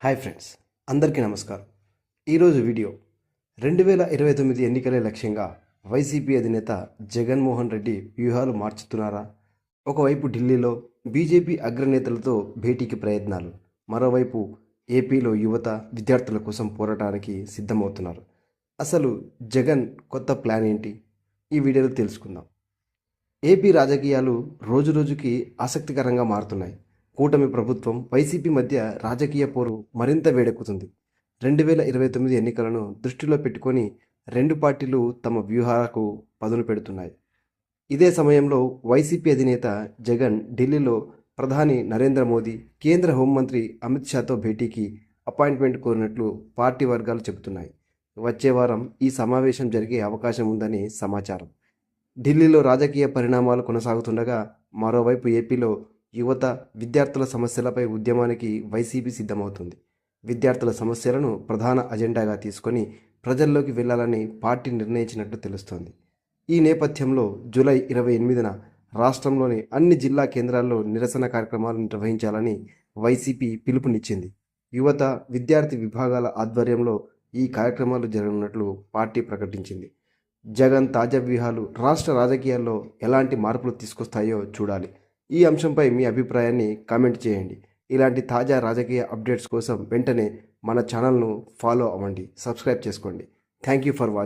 Hi friends, అందరికీ నమస్కారం. ఈరోజు వీడియో 2029 ఎన్నికలే లక్ష్యంగా వైసీపీ అధినేత జగన్మోహన్ రెడ్డి వ్యూహాలు మార్చుతున్నారా? ఒకవైపు ఢిల్లీలో బీజేపీ అగ్రనేతలతో భేటీకి ప్రయత్నాలు, మరోవైపు ఏపీలో యువత విద్యార్థుల కోసం పోరాటానికి సిద్ధమవుతున్నారు. అసలు జగన్ కొత్త ప్లాన్ ఏంటి? ఈ వీడియోలో తెలుసుకుందాం. ఏపీ రాజకీయాలు రోజురోజుకి ఆసక్తికరంగా మారుతున్నాయి. కూటమి ప్రభుత్వం వైసీపీ మధ్య రాజకీయ పోరు మరింత వేడెక్కుతుంది. 2029 ఎన్నికలను దృష్టిలో పెట్టుకొని రెండు పార్టీలు తమ వ్యూహాలకు పదును పెడుతున్నాయి. ఇదే సమయంలో వైసీపీ అధినేత జగన్ ఢిల్లీలో ప్రధాని నరేంద్ర మోదీ, కేంద్ర హోంమంత్రి అమిత్ షాతో భేటీకి అపాయింట్మెంట్ కోరినట్లు పార్టీ వర్గాలు చెబుతున్నాయి. వచ్చే వారం ఈ సమావేశం జరిగే అవకాశం ఉందని సమాచారం. ఢిల్లీలో రాజకీయ పరిణామాలు కొనసాగుతుండగా మరోవైపు ఏపీలో యువత విద్యార్థుల సమస్యలపై ఉద్యమానికి వైసీపీ సిద్ధమవుతుంది. విద్యార్థుల సమస్యలను ప్రధాన అజెండాగా తీసుకొని ప్రజల్లోకి వెళ్లాలని పార్టీ నిర్ణయించినట్లు తెలుస్తోంది. ఈ నేపథ్యంలో జూలై 28న రాష్ట్రంలోని అన్ని జిల్లా కేంద్రాల్లో నిరసన కార్యక్రమాలు నిర్వహించాలని వైసీపీ పిలుపునిచ్చింది. యువత విద్యార్థి విభాగాల ఆధ్వర్యంలో ఈ కార్యక్రమాలు జరగనున్నట్లు పార్టీ ప్రకటించింది. జగన్ తాజా వ్యూహాలు రాష్ట్ర రాజకీయాల్లో ఎలాంటి మార్పులు తీసుకొస్తాయో చూడాలి. ఈ అంశంపై మీ అభిప్రాయాన్ని కామెంట్ చేయండి. ఇలాంటి తాజా రాజకీయ అప్డేట్స్ కోసం వెంటనే మన ఛానల్ను ఫాలో అవ్వండి, సబ్స్క్రైబ్ చేసుకోండి. Thank you for watching.